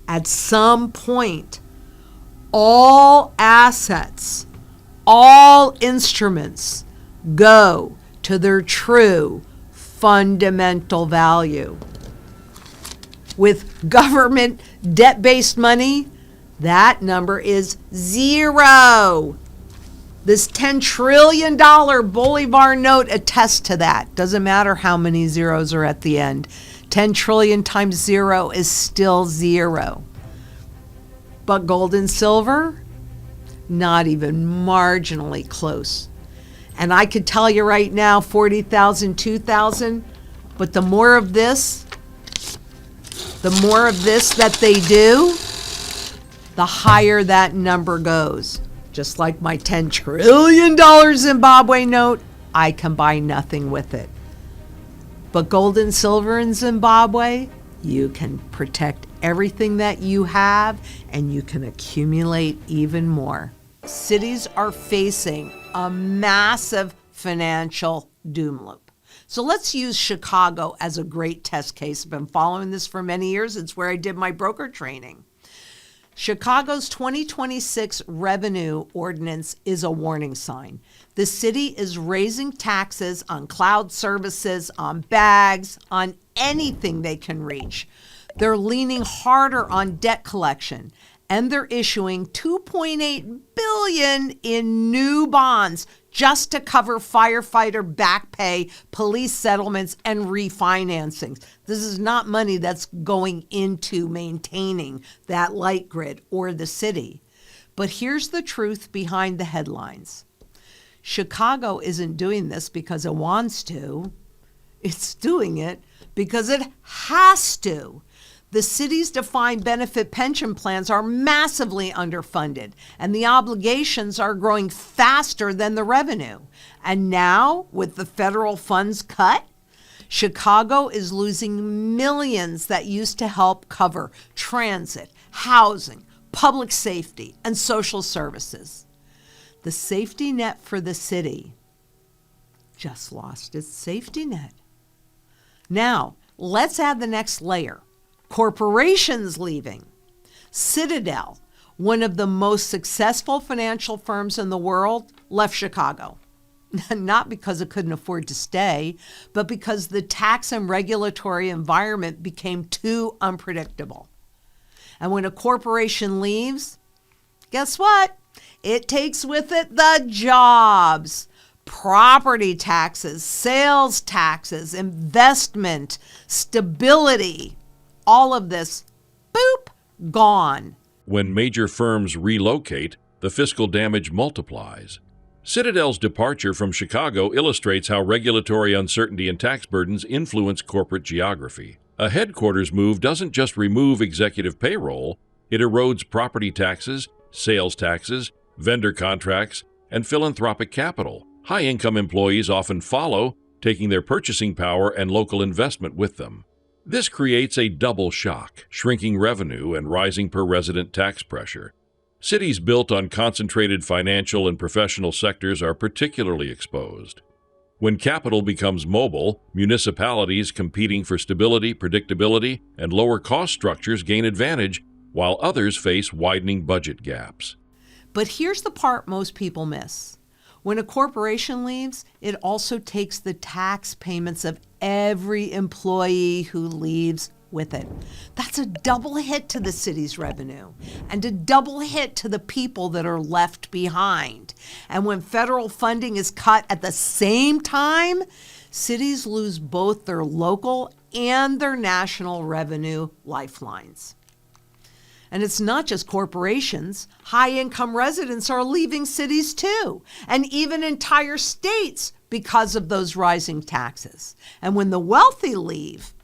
At some point, all assets, all instruments go to their true fundamental value. With government debt-based money, that number is zero. This $10 trillion Bolivar note attests to that. Doesn't matter how many zeros are at the end. 10 trillion times zero is still zero. But gold and silver, not even marginally close. And I could tell you right now, 40,000, 2,000, but the more of this that they do, the higher that number goes. Just like my $10 trillion Zimbabwe note, I can buy nothing with it. But gold and silver in Zimbabwe, you can protect everything that you have, and you can accumulate even more. Cities are facing a massive financial doom loop. So let's use Chicago as a great test case. I've been following this for many years. It's where I did my broker training. Chicago's 2026 revenue ordinance is a warning sign. The city is raising taxes on cloud services, on bags, on anything they can reach. They're leaning harder on debt collection, and they're issuing $2.8 billion in new bonds just to cover firefighter back pay, police settlements, and refinancings. This is not money that's going into maintaining that light grid or the city. But here's the truth behind the headlines. Chicago isn't doing this because it wants to. It's doing it because it has to. The city's defined benefit pension plans are massively underfunded, and the obligations are growing faster than the revenue. And now, with the federal funds cut, Chicago is losing millions that used to help cover transit, housing, public safety, and social services. The safety net for the city just lost its safety net. Now, let's add the next layer. Corporations leaving. Citadel, one of the most successful financial firms in the world, left Chicago. Not because it couldn't afford to stay, but because the tax and regulatory environment became too unpredictable. And when a corporation leaves, guess what? It takes with it the jobs, property taxes, sales taxes, investment, stability. All of this, boop, gone. When major firms relocate, the fiscal damage multiplies. Citadel's departure from Chicago illustrates how regulatory uncertainty and tax burdens influence corporate geography. A headquarters move doesn't just remove executive payroll, it erodes property taxes, sales taxes, vendor contracts, and philanthropic capital. High-income employees often follow, taking their purchasing power and local investment with them. This creates a double shock, shrinking revenue and rising per-resident tax pressure. Cities built on concentrated financial and professional sectors are particularly exposed. When capital becomes mobile, municipalities competing for stability, predictability, and lower cost structures gain advantage, while others face widening budget gaps. But here's the part most people miss. When a corporation leaves, it also takes the tax payments of every employee who leaves with it. That's a double hit to the city's revenue and a double hit to the people that are left behind. And when federal funding is cut at the same time, cities lose both their local and their national revenue lifelines. And it's not just corporations. High-income residents are leaving cities too, and even entire states because of those rising taxes. And when the wealthy leave,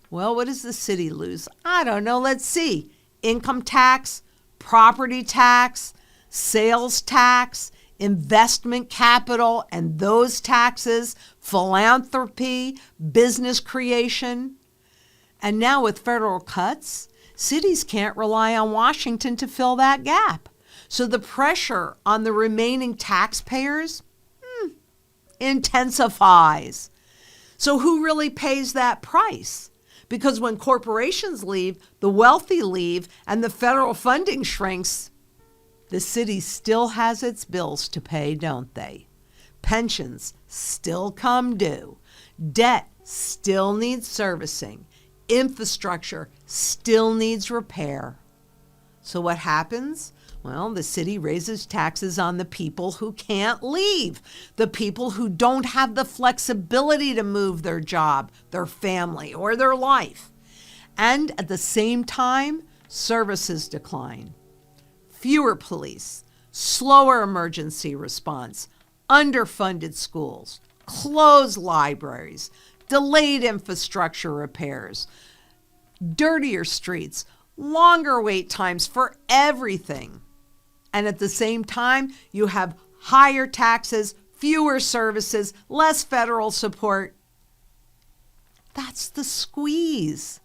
well, what does the city lose? I don't know. Let's see. Income tax, property tax, sales tax, investment capital, and those taxes, philanthropy, business creation. And now with federal cuts, cities can't rely on Washington to fill that gap. So the pressure on the remaining taxpayers intensifies. So who really pays that price? Because when corporations leave, the wealthy leave, and the federal funding shrinks, the city still has its bills to pay, don't they? Pensions still come due. Debt still needs servicing. Infrastructure still needs repair. So what happens? Well, the city raises taxes on the people who can't leave, the people who don't have the flexibility to move their job, their family, or their life. And at the same time, services decline. Fewer police, slower emergency response, underfunded schools, closed libraries, delayed infrastructure repairs, dirtier streets, longer wait times for everything. And at the same time, you have higher taxes, fewer services, less federal support. That's the squeeze.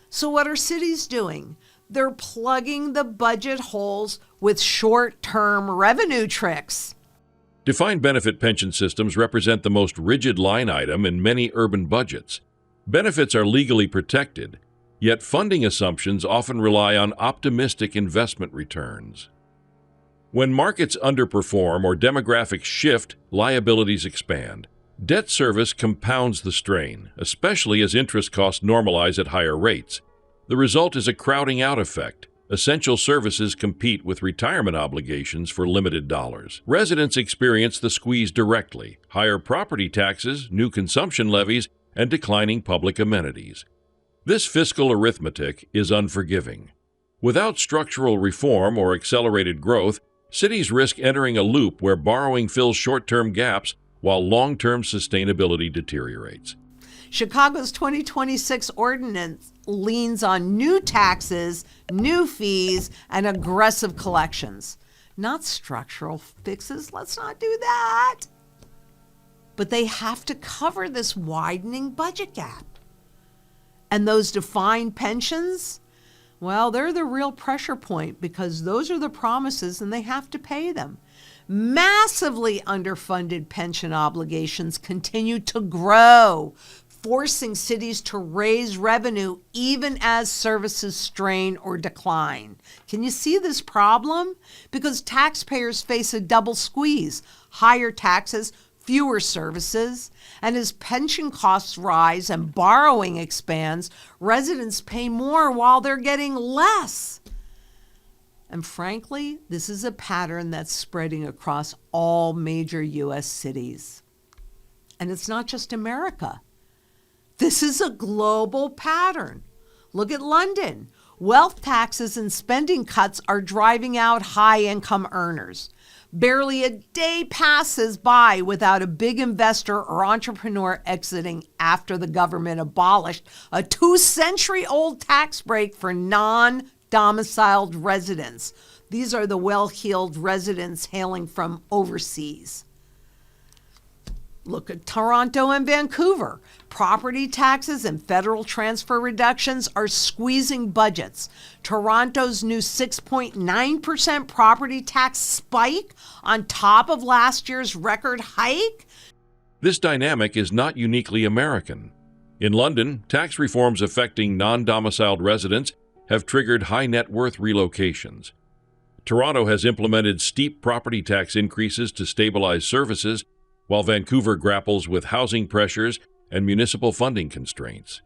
So what are cities doing? They're plugging the budget holes with short-term revenue tricks. Defined benefit pension systems represent the most rigid line item in many urban budgets. Benefits are legally protected, yet funding assumptions often rely on optimistic investment returns. When markets underperform or demographics shift, liabilities expand. Debt service compounds the strain, especially as interest costs normalize at higher rates. The result is a crowding out effect. Essential services compete with retirement obligations for limited dollars. Residents experience the squeeze directly: higher property taxes, new consumption levies, and declining public amenities. This fiscal arithmetic is unforgiving. Without structural reform or accelerated growth, cities risk entering a loop where borrowing fills short-term gaps while long-term sustainability deteriorates. Chicago's 2026 ordinance leans on new taxes, new fees, and aggressive collections. Not structural fixes. Let's not do that. But they have to cover this widening budget gap. And those defined pensions, well, they're the real pressure point because those are the promises and they have to pay them. Massively underfunded pension obligations continue to grow, forcing cities to raise revenue even as services strain or decline. Can you see this problem? Because taxpayers face a double squeeze: higher taxes, fewer services, and as pension costs rise and borrowing expands, residents pay more while they're getting less. And frankly, this is a pattern that's spreading across all major U.S. cities. And it's not just America. This is a global pattern. Look at London. Wealth taxes and spending cuts are driving out high-income earners. Barely a day passes by without a big investor or entrepreneur exiting after the government abolished a 2-century-old tax break for non-domiciled residents. These are the well-heeled residents hailing from overseas. Look at Toronto and Vancouver. Property taxes and federal transfer reductions are squeezing budgets. Toronto's new 6.9% property tax spike on top of last year's record hike. This dynamic is not uniquely American. In London, tax reforms affecting non-domiciled residents have triggered high net worth relocations. Toronto has implemented steep property tax increases to stabilize services, while Vancouver grapples with housing pressures and municipal funding constraints.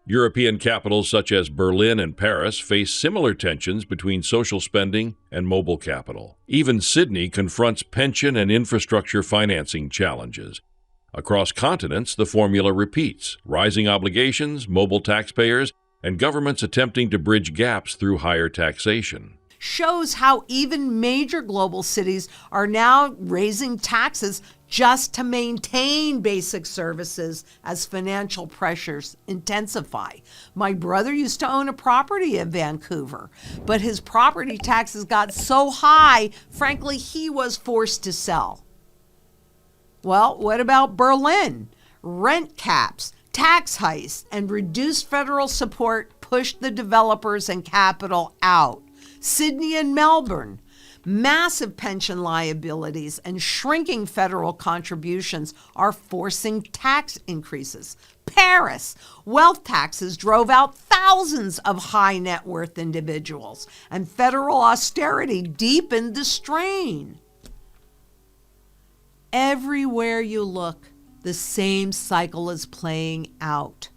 European capitals such as Berlin and Paris face similar tensions between social spending and mobile capital. Even Sydney confronts pension and infrastructure financing challenges. Across continents, the formula repeats: rising obligations, mobile taxpayers, and governments attempting to bridge gaps through higher taxation. Shows how even major global cities are now raising taxes just to maintain basic services as financial pressures intensify. My brother used to own a property in Vancouver, but his property taxes got so high, frankly, he was forced to sell. Well, what about Berlin? Rent caps, tax hikes, and reduced federal support pushed the developers and capital out. Sydney and Melbourne, massive pension liabilities and shrinking federal contributions are forcing tax increases. Paris. Wealth taxes drove out thousands of high net worth individuals, and federal austerity deepened the strain. Everywhere you look, the same cycle is playing out.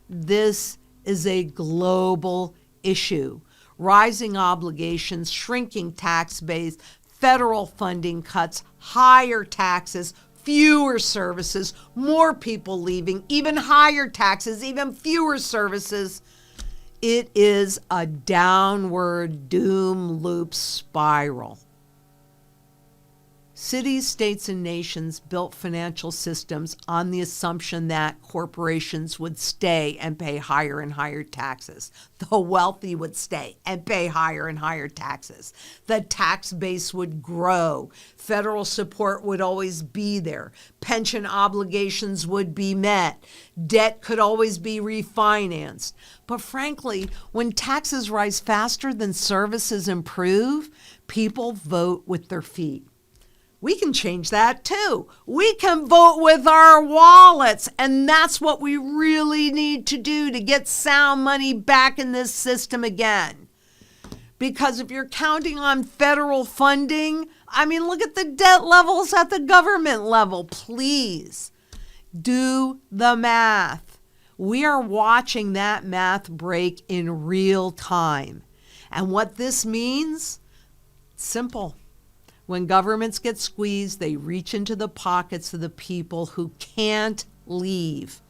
This is a global issue. Rising obligations, shrinking tax base, federal funding cuts, higher taxes, fewer services, more people leaving, even higher taxes, even fewer services. It is a downward doom loop spiral. Cities, states, and nations built financial systems on the assumption that corporations would stay and pay higher and higher taxes. The wealthy would stay and pay higher and higher taxes. The tax base would grow. Federal support would always be there. Pension obligations would be met. Debt could always be refinanced. But frankly, when taxes rise faster than services improve, people vote with their feet. We can change that too. We can vote with our wallets, and that's what we really need to do to get sound money back in this system again. Because if you're counting on federal funding, look at the debt levels at the government level. Please do the math. We are watching that math break in real time. And what this means? Simple. When governments get squeezed, they reach into the pockets of the people who can't leave.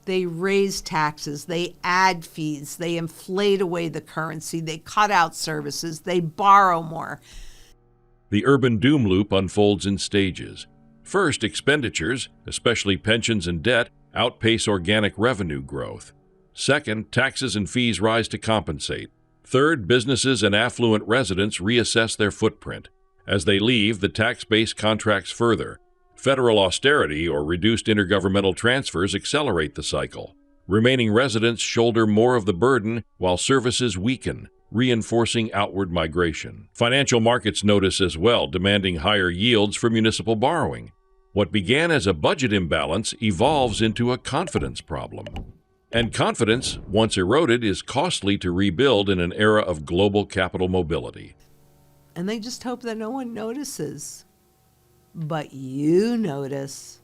They raise taxes, they add fees, they inflate away the currency, they cut out services, they borrow more. The urban doom loop unfolds in stages. First, expenditures, especially pensions and debt, outpace organic revenue growth. Second, taxes and fees rise to compensate. Third, businesses and affluent residents reassess their footprint. As they leave, the tax base contracts further. Federal austerity or reduced intergovernmental transfers accelerate the cycle. Remaining residents shoulder more of the burden while services weaken, reinforcing outward migration. Financial markets notice as well, demanding higher yields for municipal borrowing. What began as a budget imbalance evolves into a confidence problem. And confidence, once eroded, is costly to rebuild in an era of global capital mobility. And they just hope that no one notices. But you notice,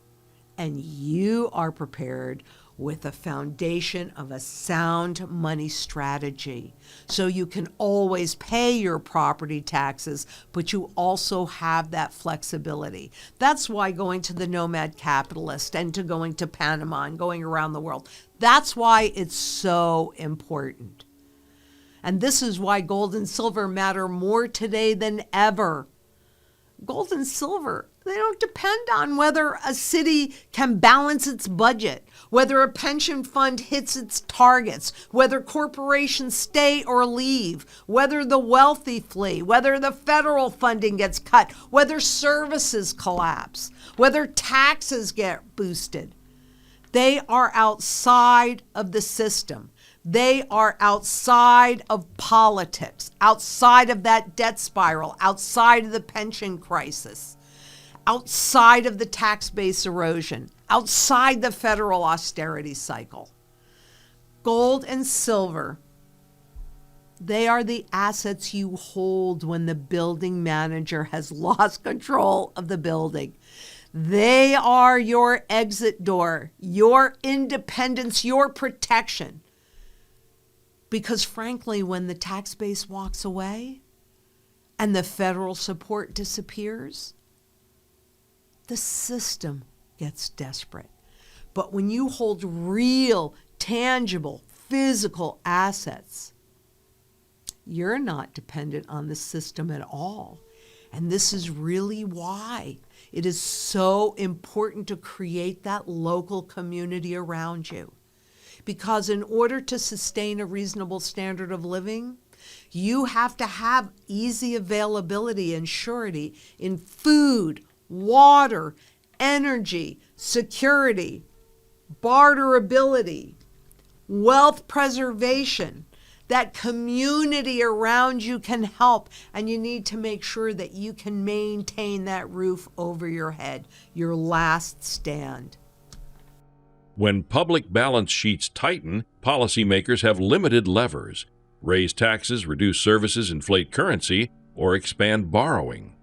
and you are prepared with a foundation of a sound money strategy. So you can always pay your property taxes, but you also have that flexibility. That's why going to the nomad capitalist and to going to Panama and going around the world, that's why it's so important. And this is why gold and silver matter more today than ever. Gold and silver, they don't depend on whether a city can balance its budget, whether a pension fund hits its targets, whether corporations stay or leave, whether the wealthy flee, whether the federal funding gets cut, whether services collapse, whether taxes get boosted. They are outside of the system. They are outside of politics, outside of that debt spiral, outside of the pension crisis, outside of the tax base erosion, outside the federal austerity cycle. Gold and silver, they are the assets you hold when the building manager has lost control of the building. They are your exit door, your independence, your protection. Because frankly, when the tax base walks away and the federal support disappears, the system gets desperate. But when you hold real, tangible, physical assets, you're not dependent on the system at all. And this is really why it is so important to create that local community around you. Because in order to sustain a reasonable standard of living, you have to have easy availability and surety in food, water, energy, security, barterability, wealth preservation. That community around you can help, and you need to make sure that you can maintain that roof over your head, your last stand. When public balance sheets tighten, policymakers have limited levers: raise taxes, reduce services, inflate currency, or expand borrowing.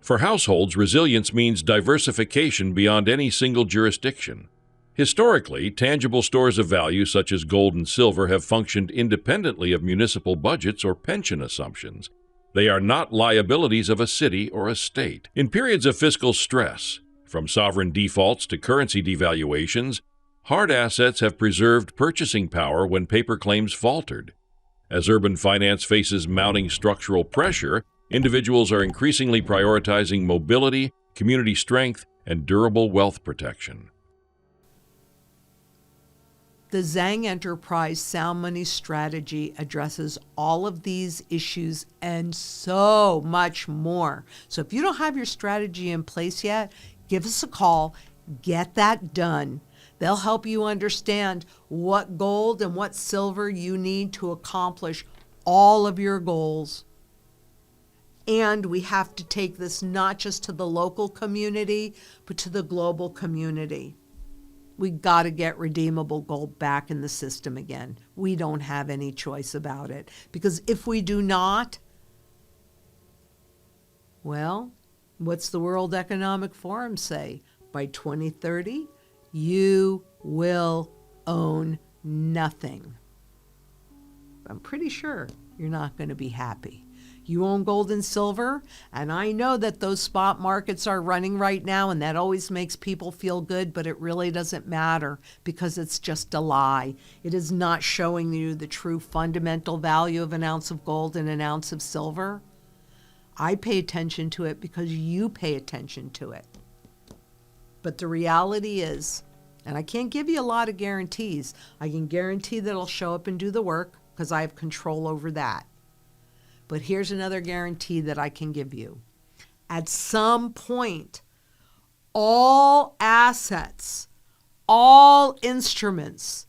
For households, resilience means diversification beyond any single jurisdiction. Historically, tangible stores of value such as gold and silver have functioned independently of municipal budgets or pension assumptions. They are not liabilities of a city or a state. In periods of fiscal stress, from sovereign defaults to currency devaluations, hard assets have preserved purchasing power when paper claims faltered. As urban finance faces mounting structural pressure, individuals are increasingly prioritizing mobility, community strength, and durable wealth protection. The Zang Enterprise Sound Money Strategy addresses all of these issues and so much more. So if you don't have your strategy in place yet, give us a call, get that done. They'll help you understand what gold and what silver you need to accomplish all of your goals. And we have to take this not just to the local community, but to the global community. We got to get redeemable gold back in the system again. We don't have any choice about it. Because if we do not, well, what's the World Economic Forum say? By 2030, you will own nothing. I'm pretty sure you're not going to be happy. You own gold and silver, and I know that those spot markets are running right now, and that always makes people feel good, but it really doesn't matter because it's just a lie. It is not showing you the true fundamental value of an ounce of gold and an ounce of silver. I pay attention to it because you pay attention to it. But the reality is, and I can't give you a lot of guarantees. I can guarantee that I'll show up and do the work because I have control over that. But here's another guarantee that I can give you. At some point, all assets, all instruments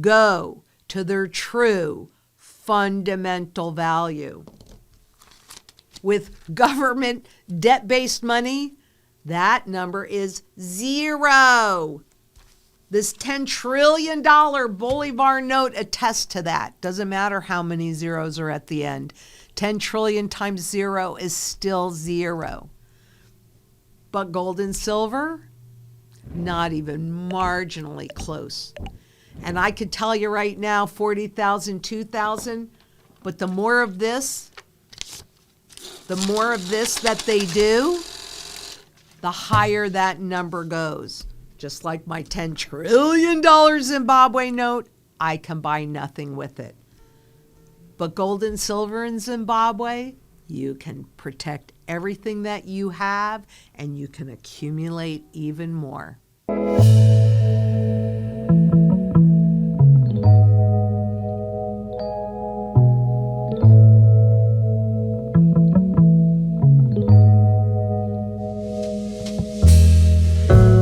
go to their true fundamental value. With government debt-based money, that number is zero. This $10 trillion Bolivar note attests to that. Doesn't matter how many zeros are at the end. 10 trillion times zero is still zero. But gold and silver, not even marginally close. And I could tell you right now, 40,000, 2,000, but the more of this that they do, the higher that number goes. Just like my $10 trillion Zimbabwe note, I can buy nothing with it. But gold and silver in Zimbabwe, you can protect everything that you have and you can accumulate even more.